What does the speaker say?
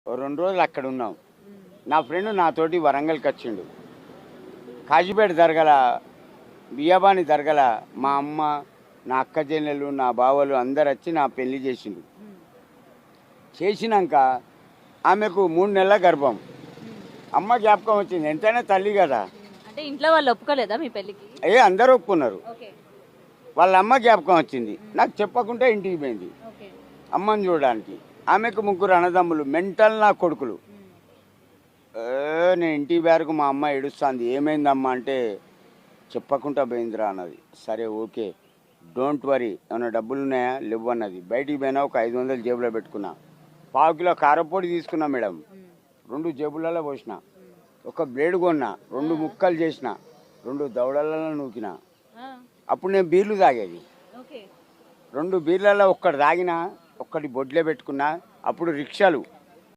ఓ 2 రోజులు అక్కడ ఉన్నాం. నా ఫ్రెండ్ నాతోటి వరంగల్‌కి వచ్చిండు. కాజీపేట దర్గాల బియాబాని దర్గాల మా అమ్మ, నా అక్క చెల్లెలు, నా బావలు అందరొచ్చి నా పెళ్లి చేసిండ్రు. చేసినంక ఆమెకు 3 నెలల గర్భం. అమ్మ జ్ఞాపకం వచ్చింది. ఎంతైనా తల్లి గదా! అంటే ఇంట్లో వాళ్ళు ఒప్పుకోలేదా మీ పెళ్ళికి? అందరూ ఒప్పుకున్నారు. ఓకే. వాళ్ళ అమ్మ జ్ఞాపకం వచ్చింది. నాకు చెప్పకుండా ఇంటికి పోయింది ఓకే. అమ్మని చూడడానికి. ఆమెకు 3 అన్నదమ్ములు. మెంటల్ నా కొడుకులు. నేను ఇంటికి పోయాక మా అమ్మ ఏడుస్తుంది. ఏమైందమ్మా అంటే చెప్పకుండా పోయిందిరా అన్నది. సరే ఓకే, డోంట్ వరీ, ఏమైనా డబ్బులు ఉన్నాయా? లేవు అన్నది. బయటికి పోయినా ఒక 500 జేబులో పెట్టుకున్నా. పావు కిలో కారపొడి తీసుకున్నా మేడం. 2 జేబులలో పోసిన. ఒక బ్లేడ్ కొన్నా. 2 ముక్కలు చేసిన. 2 దవడలలో నూకిన. అప్పుడు నేను బీర్లు తాగేది. ఓకే. 2 బీర్లలో ఒక్కటి తాగినా, ఒక్కటి బొడ్లే పెట్టుకున్నా. అప్పుడు రిక్షాలు